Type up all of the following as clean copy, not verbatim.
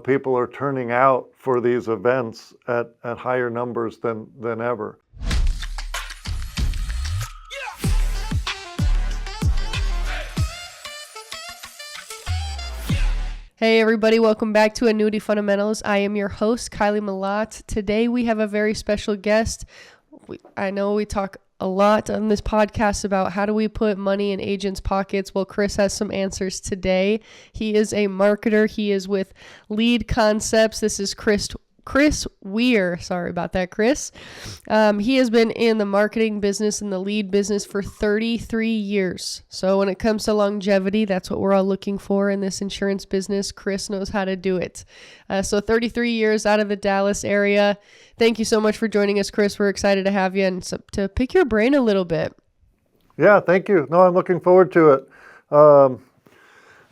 people are turning out for these events at higher numbers than ever. Hey everybody, welcome back to Annuity Fundamentals. I am your host, Kylie Malat. Today we have a very special guest. I know we talk a lot on this podcast about how do we put money in agents' pockets. Well, Chris has some answers today. He is a marketer. He is with Lead Concepts. This is Chris Weir. Sorry about that, Chris. He has been in the marketing business and the lead business for 33 years. So when it comes to longevity, that's what we're all looking for in this insurance business. Chris knows how to do it. So 33 years out of the Dallas area. Thank you so much for joining us, Chris. We're excited to have you and to pick your brain a little bit. Yeah, thank you. No, I'm looking forward to it.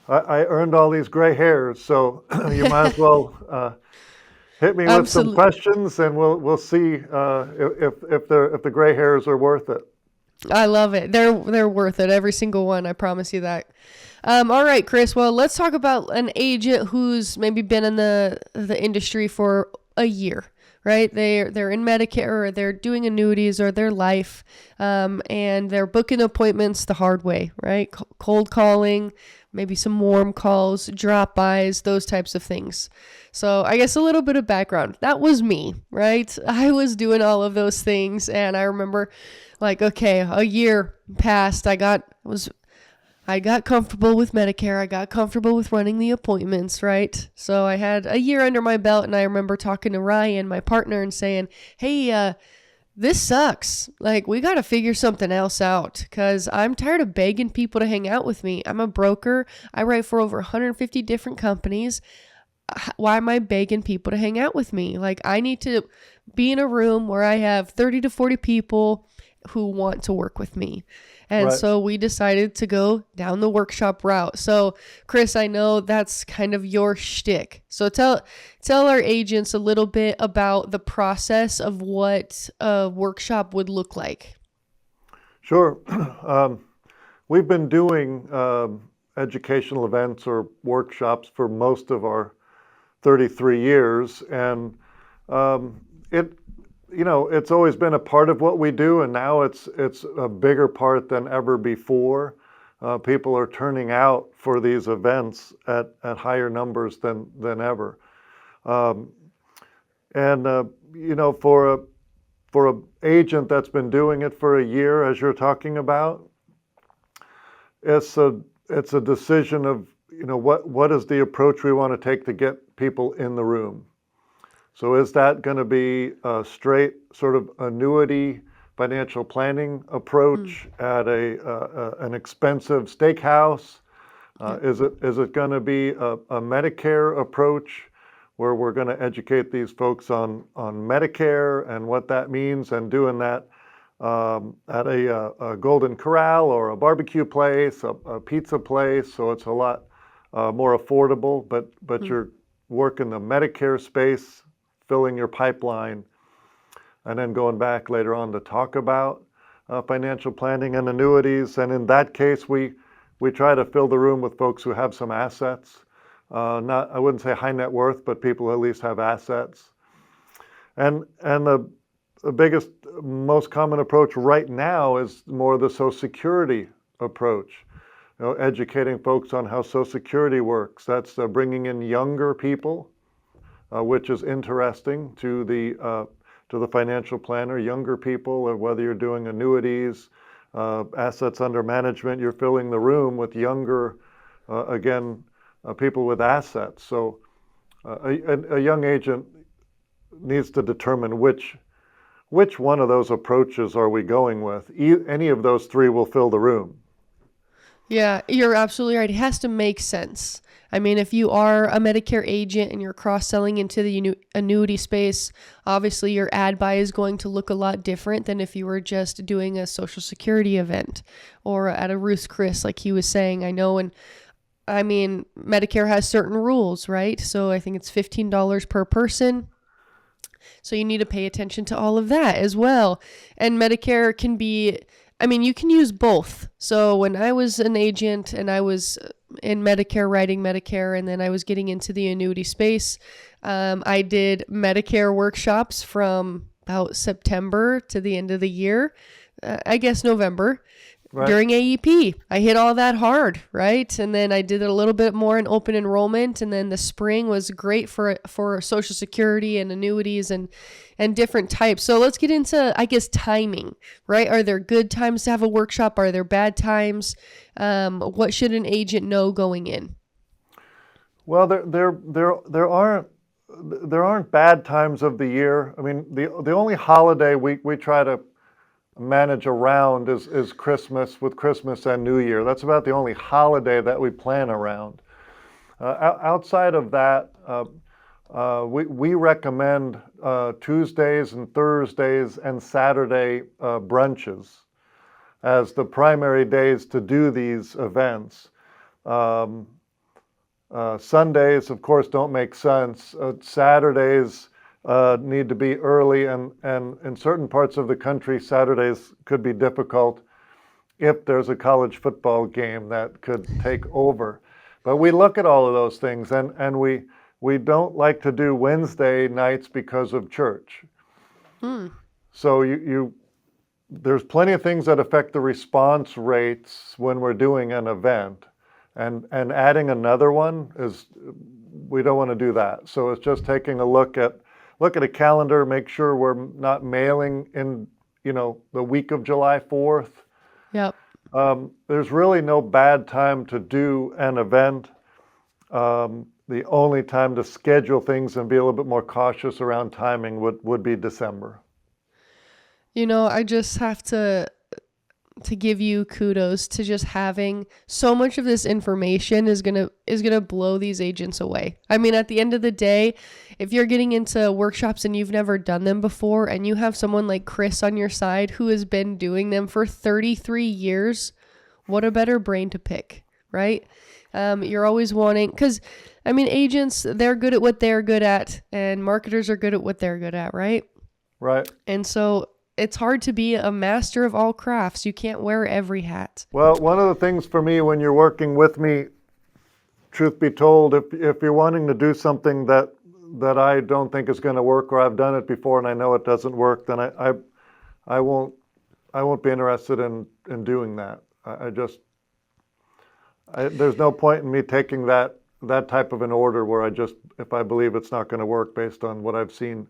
I earned all these gray hairs, so you might as well hit me with some questions, and we'll see if the gray hairs are worth it. I love it. They're worth it, every single one. I promise you that. All right, Chris. Well, let's talk about an agent who's maybe been in the industry for a year, right? They're in Medicare, or they're doing annuities, or their life, and they're booking appointments the hard way, right? Cold calling, maybe some warm calls, drop-bys, those types of things. So I guess a little bit of background. That was me, right? I was doing all of those things, and I remember, like, okay, a year passed. I got comfortable with Medicare. I got comfortable with running the appointments, right? So I had a year under my belt, and I remember talking to Ryan, my partner, and saying, hey, this sucks. Like, we got to figure something else out, because I'm tired of begging people to hang out with me. I'm a broker. I write for over 150 different companies. Why am I begging people to hang out with me? Like, I need to be in a room where I have 30 to 40 people who want to work with me. And Right. So we decided to go down the workshop route. So Chris, I know that's kind of your shtick. So tell our agents a little bit about the process of what a workshop would look like. Sure. We've been doing educational events or workshops for most of our 33 years, and it's always been a part of what we do, and now it's a bigger part than ever before. People are turning out for these events at higher numbers than ever. For an agent that's been doing it for a year, as you're talking about, it's a decision of what is the approach we want to take to get people in the room. So is that going to be a straight sort of annuity financial planning approach at an expensive steakhouse? Is it going to be a Medicare approach where we're going to educate these folks on Medicare and what that means, and doing that at a Golden Corral or a barbecue place, a pizza place, so it's a lot more affordable, but you're working the Medicare space, filling your pipeline, and then going back later on to talk about financial planning and annuities. And in that case, we try to fill the room with folks who have some assets. I wouldn't say high net worth, but people who at least have assets. And the biggest, most common approach right now is more the Social Security approach. Educating folks on how Social Security works. That's bringing in younger people, which is interesting to the financial planner. Younger people, or whether you're doing annuities, assets under management, you're filling the room with younger, people with assets. So a young agent needs to determine which one of those approaches are we going with. Any of those three will fill the room. Yeah, you're absolutely right. It has to make sense. I mean, if you are a Medicare agent and you're cross-selling into the annuity space, obviously your ad buy is going to look a lot different than if you were just doing a Social Security event or at a Ruth's Chris, like he was saying. I know, and I mean, Medicare has certain rules, right? So I think it's $15 per person. So you need to pay attention to all of that as well. And Medicare can be, I mean, you can use both. So when I was an agent and I was in Medicare, writing Medicare, and then I was getting into the annuity space. I did Medicare workshops from about September to the end of the year, I guess November. Right. During AEP, I hit all that hard, right? And then I did a little bit more in open enrollment, and then the spring was great for Social Security and annuities and different types. So let's get into, I guess, timing, right? Are there good times to have a workshop? Are there bad times? What should an agent know going in? Well, there aren't bad times of the year. I mean, the only holiday we try to manage around is Christmas, with Christmas and New Year. That's about the only holiday that we plan around. Outside of that, we recommend Tuesdays and Thursdays and Saturday brunches as the primary days to do these events. Sundays, of course, don't make sense. Saturdays need to be early, and in certain parts of the country, Saturdays could be difficult if there's a college football game that could take over. But we look at all of those things, and we don't like to do Wednesday nights because of church. So there's plenty of things that affect the response rates when we're doing an event, and adding another one we don't want to do that. So it's just taking a look at a calendar, make sure we're not mailing in, the week of July 4th. Yep. There's really no bad time to do an event. The only time to schedule things and be a little bit more cautious around timing would be December. I just have to give you kudos to just having so much of this information is gonna blow these agents away. I mean, at the end of the day, if you're getting into workshops and you've never done them before, and you have someone like Chris on your side who has been doing them for 33 years, what a better brain to pick, right? You're always wanting, because I mean, agents, they're good at what they're good at, and marketers are good at what they're good at, right? Right. And so it's hard to be a master of all crafts. You can't wear every hat. Well, one of the things for me when you're working with me, truth be told, if you're wanting to do something that I don't think is going to work, or I've done it before and I know it doesn't work, then I won't be interested in doing that. There's no point in me taking that type of an order where if I believe it's not going to work based on what I've seen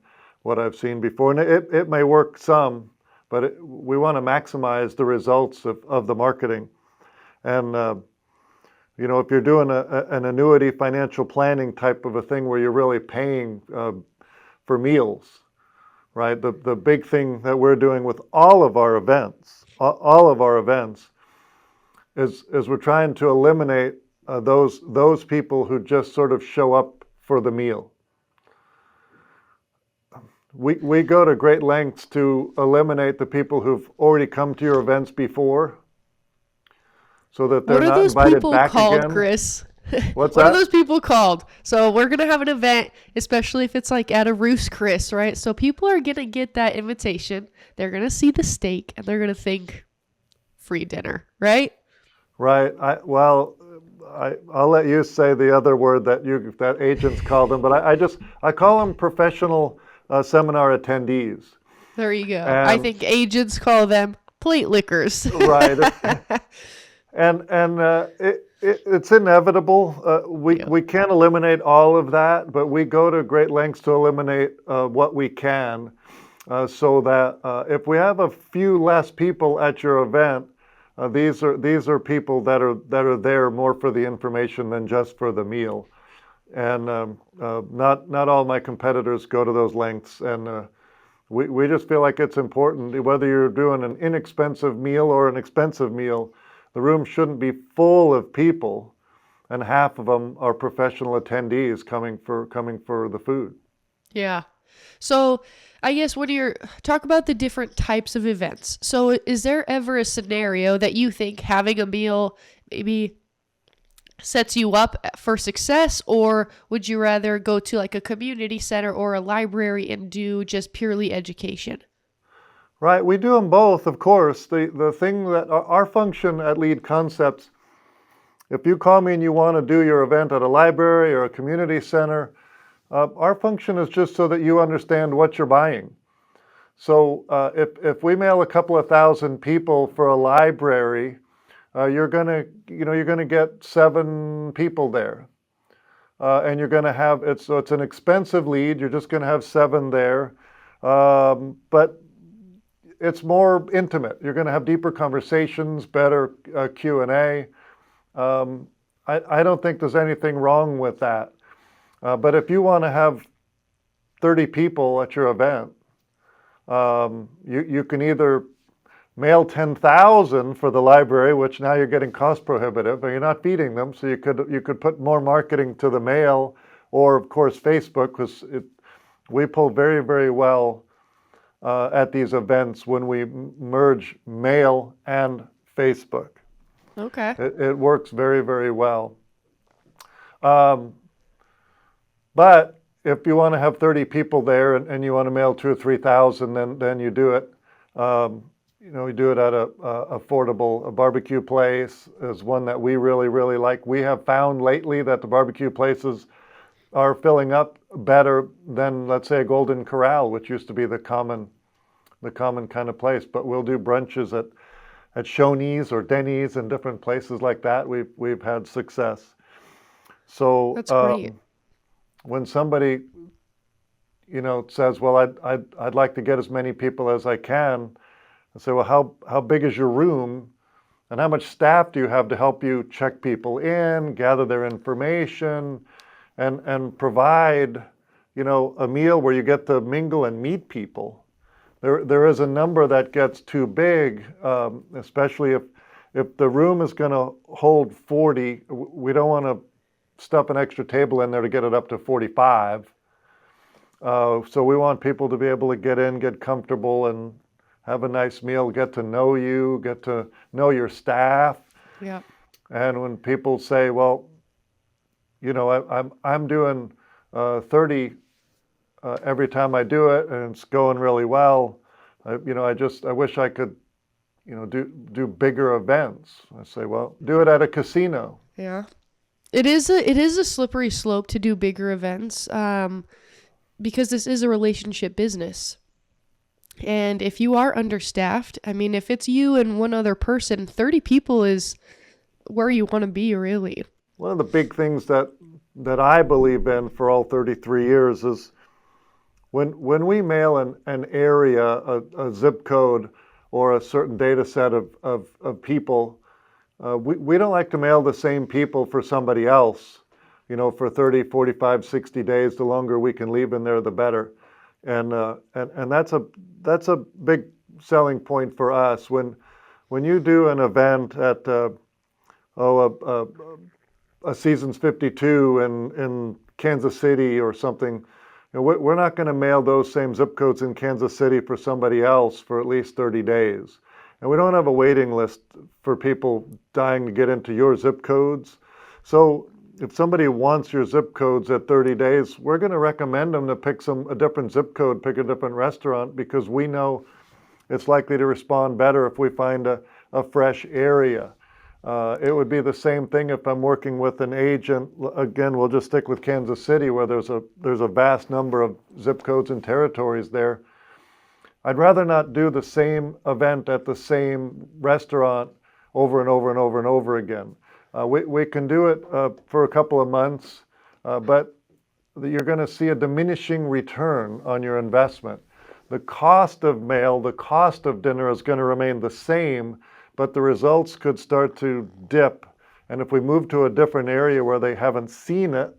before. And it may work some, but we want to maximize the results of the marketing. And, if you're doing an annuity financial planning type of a thing where you're really paying for meals, right? The big thing that we're doing with all of our events is we're trying to eliminate those people who just sort of show up for the meal. We go to great lengths to eliminate the people who've already come to your events before, so that they're not invited back again. What are those people called, Chris? What's what that? are those people called? So we're going to have an event, especially if it's like at a Roost Chris, right? So people are going to get that invitation. They're going to see the steak and they're going to think free dinner, right? Right. I'll let you say the other word that agents call them, but I call them professional seminar attendees. There you go. I think agents call them plate lickers. Right. And it's inevitable. We can't eliminate all of that, but we go to great lengths to eliminate what we can, so that if we have a few less people at your event, these are people that are there more for the information than just for the meal. And not all my competitors go to those lengths, and we just feel like it's important, whether you're doing an inexpensive meal or an expensive meal, the room shouldn't be full of people, and half of them are professional attendees coming for the food. Yeah. So I guess talk about the different types of events. So is there ever a scenario that you think having a meal maybe sets you up for success, or would you rather go to like a community center or a library and do just purely education? Right, we do them both, of course. The thing that our function at Lead Concepts If you call me and you want to do your event at a library or a community center, our function is just so that you understand what you're buying. So if we mail a couple of thousand people for a library, you're gonna get 7 people there, and you're gonna have it's an expensive lead. You're just gonna have 7 there, but it's more intimate. You're gonna have deeper conversations, better Q&A. I don't think there's anything wrong with that. But if you want to have 30 people at your event, you can either mail 10,000 for the library, which now you're getting cost prohibitive, and you're not feeding them, so you could put more marketing to the mail, or of course Facebook, because we pull very, very well at these events when we merge mail and Facebook. Okay. It works very, very well. But if you want to have 30 people there and you want to mail 2,000 or 3,000, then you do it. You do it at a barbecue place is one that we really, really like. We have found lately that the barbecue places are filling up better than, let's say, a Golden Corral, which used to be the common kind of place. But we'll do brunches at Shoney's or Denny's and different places like that. We've had success. So That's great. when somebody says, well, I'd like to get as many people as I can, I say, well, how big is your room, and how much staff do you have to help you check people in, gather their information, and provide a meal where you get to mingle and meet people. There is a number that gets too big, especially if the room is going to hold 40. We don't want to stuff an extra table in there to get it up to 45. So we want people to be able to get in, get comfortable, and have a nice meal, get to know you, get to know your staff. Yeah. And when people say, well, I'm doing 30 every time I do it, and it's going really well, I wish I could, do bigger events. I say, well, do it at a casino. Yeah. It is a slippery slope to do bigger events, because this is a relationship business. And if you are understaffed, I mean, if it's you and one other person, 30 people is where you want to be, really. One of the big things that I believe in for all 33 years is when we mail an area, a zip code, or a certain data set of people, we don't like to mail the same people for somebody else, for 30, 45, 60 days. The longer we can leave in there, the better. And that's a big selling point for us. When you do an event at a Seasons 52 in Kansas City or something, we're not going to mail those same zip codes in Kansas City for somebody else for at least 30 days. And we don't have a waiting list for people dying to get into your zip codes. So if somebody wants your zip codes at 30 days, we're going to recommend them to pick a different zip code, pick a different restaurant, because we know it's likely to respond better if we find a fresh area. It would be the same thing if I'm working with an agent. Again, we'll just stick with Kansas City, where there's a vast number of zip codes and territories there. I'd rather not do the same event at the same restaurant over and over and over and over again. We can do it for a couple of months, but you're going to see a diminishing return on your investment. The cost of mail, the cost of dinner is going to remain the same, but the results could start to dip. And if we move to a different area where they haven't seen it,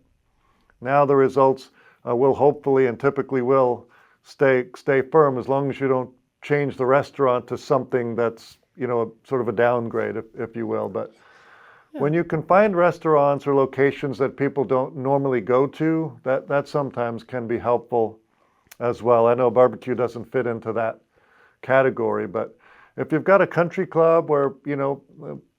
now the results will hopefully and typically will stay firm, as long as you don't change the restaurant to something that's sort of a downgrade, if you will. But when you can find restaurants or locations that people don't normally go to, that sometimes can be helpful as well. I know barbecue doesn't fit into that category, but if you've got a country club where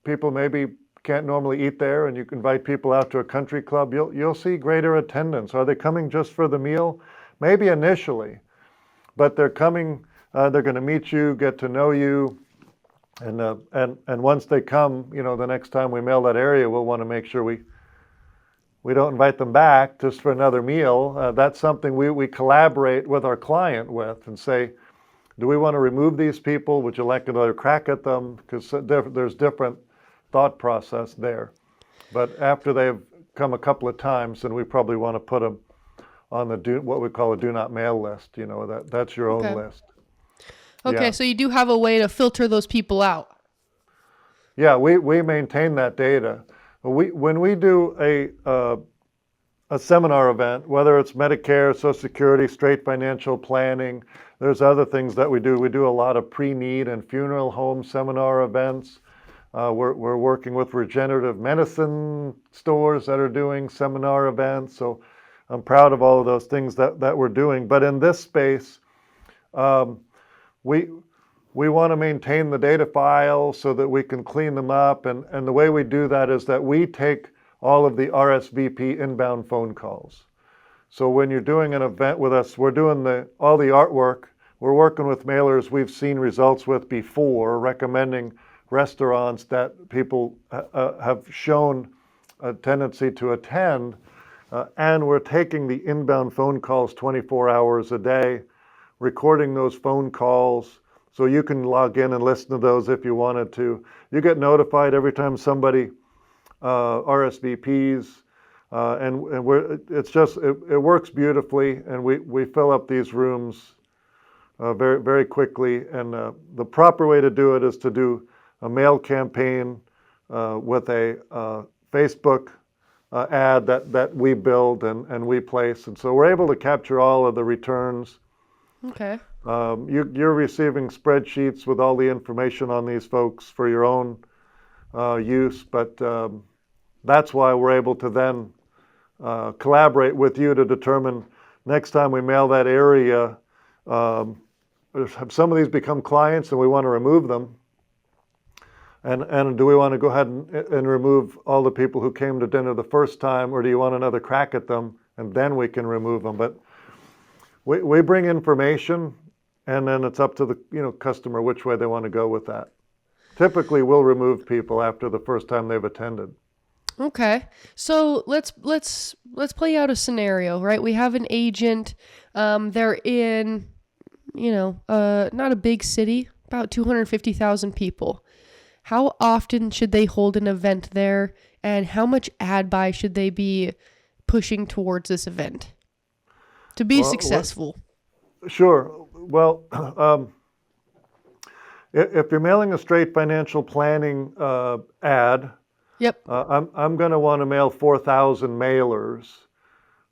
people maybe can't normally eat there, and you can invite people out to a country club, you'll see greater attendance. Are they coming just for the meal? Maybe initially, but they're coming. They're going to meet you, get to know you, And once they come, the next time we mail that area, we'll want to make sure we don't invite them back just for another meal. That's something we collaborate with our client with and say, do we want to remove these people? Would you like another crack at them? Because there's different thought process there. But after they've come a couple of times, then we probably want to put them on what we call a do not mail list. That's your own list. Okay, Yeah. so you do have a way to filter those people out. Yeah, we maintain that data. When we do a seminar event, whether it's Medicare, Social Security, straight financial planning, there's other things that we do. We do a lot of pre-need and funeral home seminar events. We're working with regenerative medicine stores that are doing seminar events. So I'm proud of all of those things that we're doing. But in this space, we want to maintain the data files so that we can clean them up. And the way we do that is that we take all of the RSVP inbound phone calls. So when you're doing an event with us, we're doing all the artwork. We're working with mailers we've seen results with before, recommending restaurants that people have shown a tendency to attend. And we're taking the inbound phone calls 24 hours a day, recording those phone calls. So you can log in and listen to those if you wanted to. You get notified every time somebody RSVPs, it works beautifully, and we fill up these rooms very, very quickly. And the proper way to do it is to do a mail campaign with a Facebook ad that we build and we place. And so we're able to capture all of the returns. Okay. You're receiving spreadsheets with all the information on these folks for your own use, but that's why we're able to then collaborate with you to determine next time we mail that area, have some of these become clients and we want to remove them, and do we want to go ahead and remove all the people who came to dinner the first time, or do you want another crack at them and then we can remove them? But we bring information, and then it's up to the customer which way they want to go with that. Typically, we'll remove people after the first time they've attended. Okay, so let's play out a scenario, right? We have an agent. They're in, not a big city, about 250,000 people. How often should they hold an event there, and how much ad buy should they be pushing towards this event to be successful? Sure. Well, if you're mailing a straight financial planning ad, Yep. I'm going to want to mail 4,000 mailers,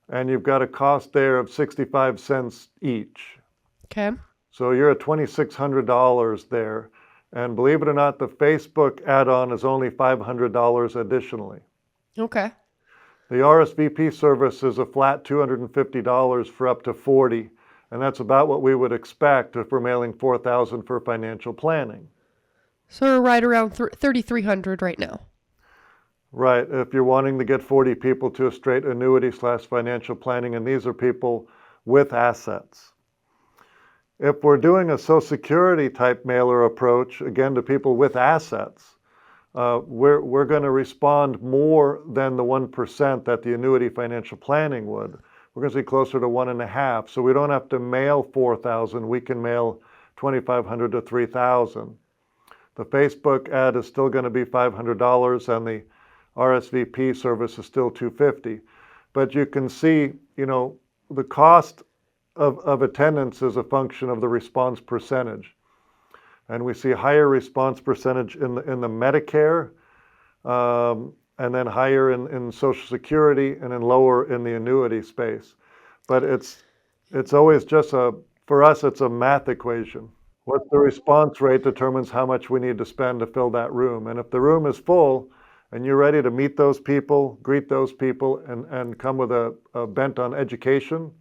and you've got a cost there of 65 cents each. Okay. So you're at $2,600 there. And believe it or not, the Facebook add-on is only $500 additionally. Okay. The RSVP service is a flat $250 for up to 40, and that's about what we would expect if we're mailing 4,000 for financial planning. So we're right around 3,300 right now. Right. If you're wanting to get 40 people to a straight annuity/financial planning, and these are people with assets. If we're doing a Social Security type mailer approach, again to people with assets, we're going to respond more than the 1% that the annuity financial planning would. We're going to see closer to 1.5. So we don't have to mail 4,000. We can mail 2,500 to 3,000. The Facebook ad is still going to be $500, and the RSVP service is still $250. But you can see, the cost of attendance is a function of the response percentage. And we see higher response percentage in the Medicare, and then higher in Social Security, and then lower in the annuity space. But it's always just for us, it's a math equation. What the response rate determines how much we need to spend to fill that room. And if the room is full and you're ready to meet those people, greet those people, and come with a bent on education,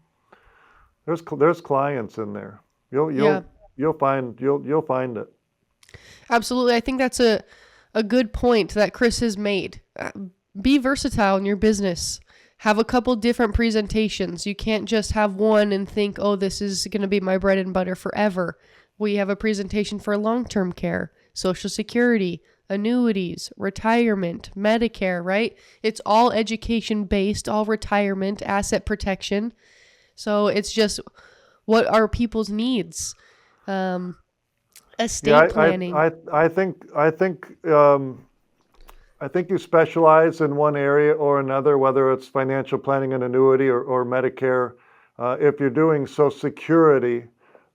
there's clients in there. You'll find it. Absolutely. I think that's a good point that Chris has made. Be versatile in your business. Have a couple different presentations. You can't just have one and think, oh, this is going to be my bread and butter forever. We have a presentation for long-term care, Social Security, annuities, retirement, Medicare, right? It's all education based, all retirement, asset protection. So it's just what are people's needs? Yeah, Estate planning. I think you specialize in one area or another, whether it's financial planning and annuity or Medicare. If you're doing Social Security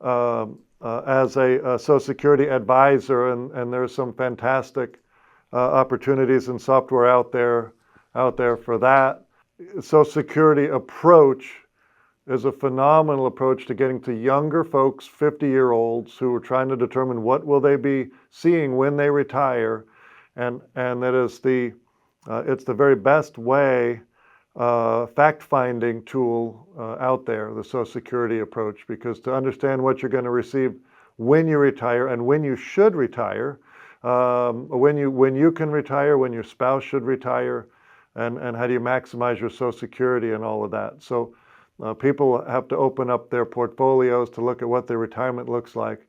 as a Social Security advisor, and there's some fantastic opportunities and software out there for that. Social Security approach is a phenomenal approach to getting to younger folks, 50-year-olds, who are trying to determine what will they be seeing when they retire, and that is it's the very best way fact-finding tool out there, the Social Security approach, because to understand what you're going to receive when you retire and when you should retire, when you can retire, when your spouse should retire, and how do you maximize your Social Security and all of that. So people have to open up their portfolios to look at what their retirement looks like.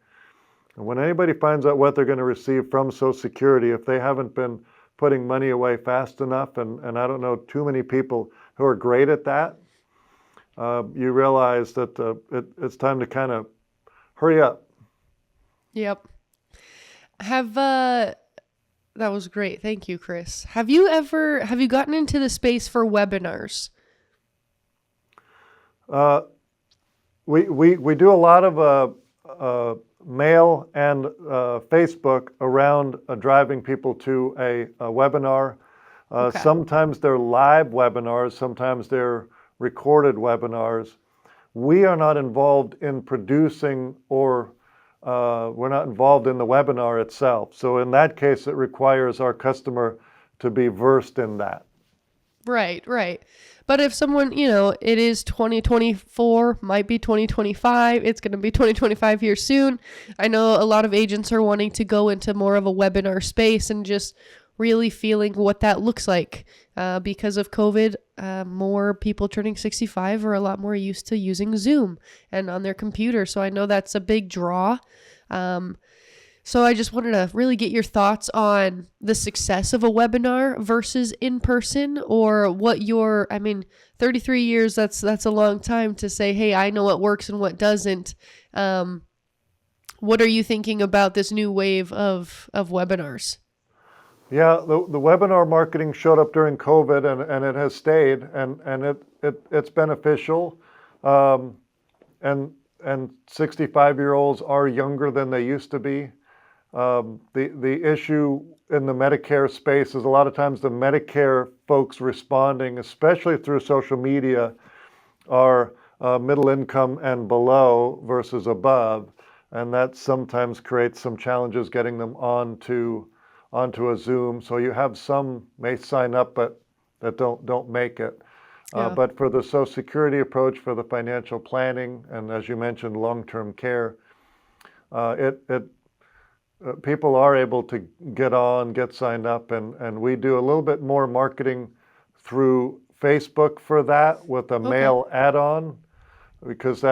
And when anybody finds out what they're going to receive from Social Security, if they haven't been putting money away fast enough, and I don't know too many people who are great at that, you realize that it's time to kind of hurry up. Yep. That was great. Thank you, Chris. Have you gotten into the space for webinars? We do a lot of mail and Facebook around driving people to a webinar. Okay. Sometimes they're live webinars, sometimes they're recorded webinars. We are not involved in producing or we're not involved in the webinar itself. So in that case, it requires our customer to be versed in that. Right. But if someone, it is 2024, might be 2025, it's going to be 2025 here soon. I know a lot of agents are wanting to go into more of a webinar space and just really feeling what that looks like. Because of COVID, more people turning 65 are a lot more used to using Zoom and on their computer. So I know that's a big draw. So I just wanted to really get your thoughts on the success of a webinar versus in person, or what 33 years, that's a long time to say, hey, I know what works and what doesn't. What are you thinking about this new wave of webinars? Yeah, the webinar marketing showed up during COVID, and it has stayed, and it's beneficial. And 65-year-olds are younger than they used to be. The issue in the Medicare space is a lot of times the Medicare folks responding, especially through social media, are middle income and below versus above, and that sometimes creates some challenges getting them onto a Zoom. So you have some may sign up but that don't make it. Yeah. But for the Social Security approach, for the financial planning, and as you mentioned, long-term care, people are able to get signed up, and we do a little bit more marketing through Facebook for that with a mail add-on, because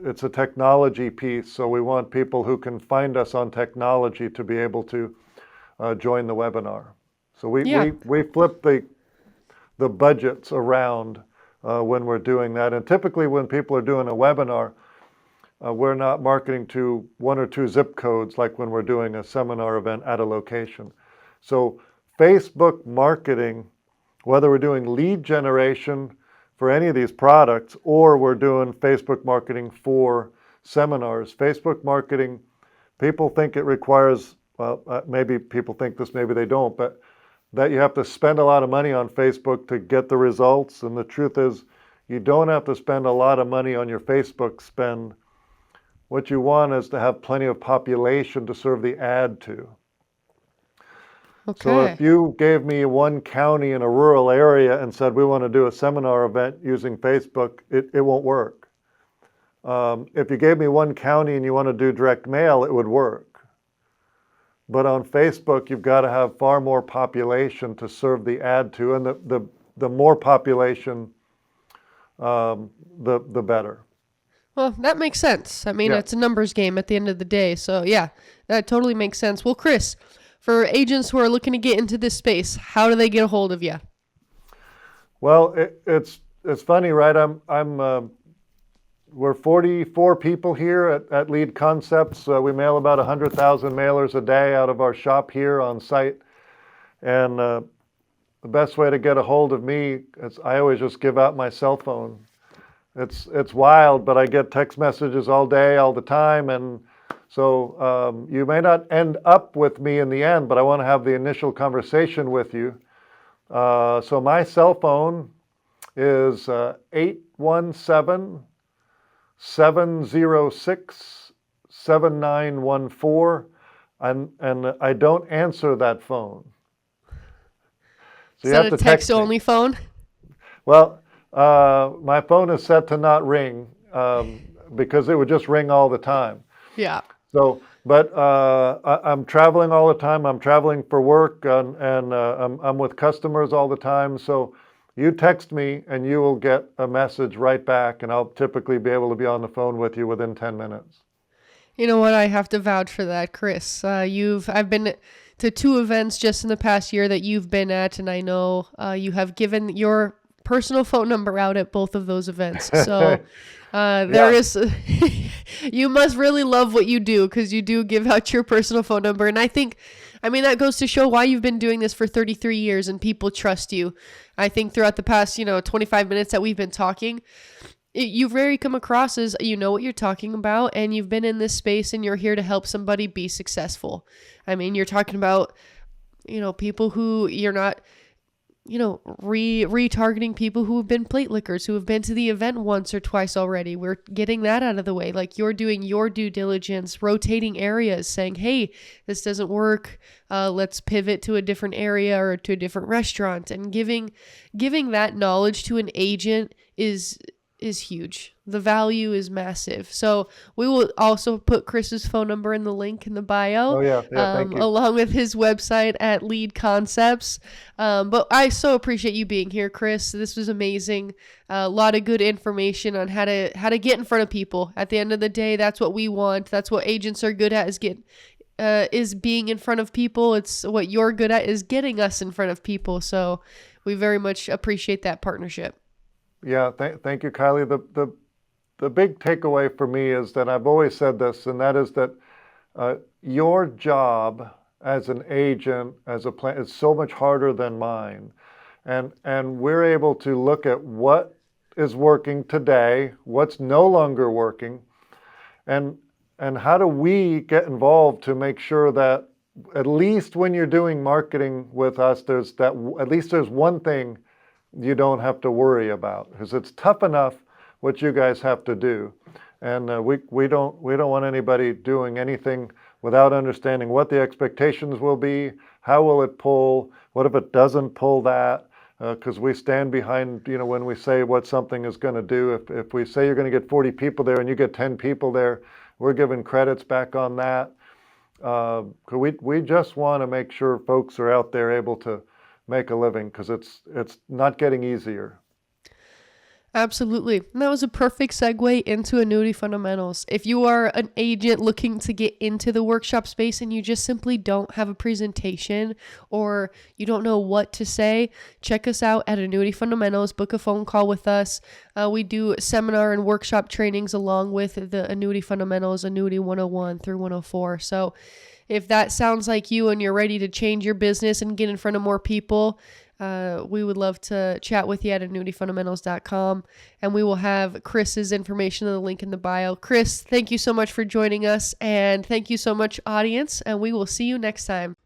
it's a technology piece. So we want people who can find us on technology to be able to join the webinar. So we flip the budgets around when we're doing that. And typically when people are doing a webinar, we're not marketing to 1 or 2 zip codes like when we're doing a seminar event at a location. So Facebook marketing, whether we're doing lead generation for any of these products or we're doing Facebook marketing for seminars, Facebook marketing, people think it requires, maybe people think this, maybe they don't, but that you have to spend a lot of money on Facebook to get the results. And the truth is, you don't have to spend a lot of money on your Facebook spend. What you want is to have plenty of population to serve the ad to. Okay. So if you gave me one county in a rural area and said, we want to do a seminar event using Facebook, it won't work. If you gave me one county and you want to do direct mail, it would work. But on Facebook, you've got to have far more population to serve the ad to, and the more population, the better. Well, that makes sense. I mean, Yeah. it's a numbers game at the end of the day. So, yeah, that totally makes sense. Well, Chris, for agents who are looking to get into this space, how do they get a hold of you? Well, it's funny, right? We're 44 people here at Lead Concepts. We mail about 100,000 mailers a day out of our shop here on site. And the best way to get a hold of me is I always just give out my cell phone. It's wild, but I get text messages all day, all the time, and so you may not end up with me in the end, but I want to have the initial conversation with you. So my cell phone is 817-706-7914, and I don't answer that phone. So Is you have that a to text me. text-only phone? Well, my phone is set to not ring because it would just ring all the time. Yeah. So, but I'm traveling all the time. I'm traveling for work, and I'm with customers all the time. So you text me and you will get a message right back, and I'll typically be able to be on the phone with you within 10 minutes. You know what? I have to vouch for that, Chris. I've been to 2 events just in the past year that you've been at, and I know you have given your personal phone number out at both of those events. So there is, you must really love what you do, because you do give out your personal phone number. And I mean, that goes to show why you've been doing this for 33 years and people trust you. I think throughout the past, 25 minutes that we've been talking, you've very come across as you know what you're talking about, and you've been in this space and you're here to help somebody be successful. I mean, you're talking about, people who you're not, retargeting people who have been plate lickers, who have been to the event once or twice already. We're getting that out of the way. Like, you're doing your due diligence, rotating areas, saying, hey, this doesn't work. Let's pivot to a different area or to a different restaurant. And giving that knowledge to an agent is huge. The value is massive. So we will also put Chris's phone number in the link in the bio. Oh yeah, thank you. Along with his website at Lead Concepts. But I so appreciate you being here, Chris. This was amazing. A lot of good information on how to get in front of people. At the end of the day, that's what we want. That's what agents are good at, is being in front of people. It's what you're good at, is getting us in front of people. So we very much appreciate that partnership. Yeah, thank you, Kylie. The big takeaway for me is that I've always said this, and that is that your job as an agent, as a plan, is so much harder than mine. And we're able to look at what is working today, what's no longer working, and how do we get involved to make sure that at least when you're doing marketing with us, at least there's one thing you don't have to worry about, because it's tough enough what you guys have to do, and we don't want anybody doing anything without understanding what the expectations will be, how will it pull, what if it doesn't pull that, because we stand behind, when we say what something is going to do. If we say you're going to get 40 people there and you get 10 people there, we're giving credits back on that. We just want to make sure folks are out there able to make a living, because it's not getting easier. Absolutely. And that was a perfect segue into Annuity Fundamentals. If you are an agent looking to get into the workshop space and you just simply don't have a presentation, or you don't know what to say, check us out at Annuity Fundamentals. Book a phone call with us. We do seminar and workshop trainings along with the Annuity Fundamentals, Annuity 101 through 104. So if that sounds like you and you're ready to change your business and get in front of more people, we would love to chat with you at annuityfundamentals.com, and we will have Chris's information in the link in the bio. Chris, thank you so much for joining us, and thank you so much, audience, and we will see you next time.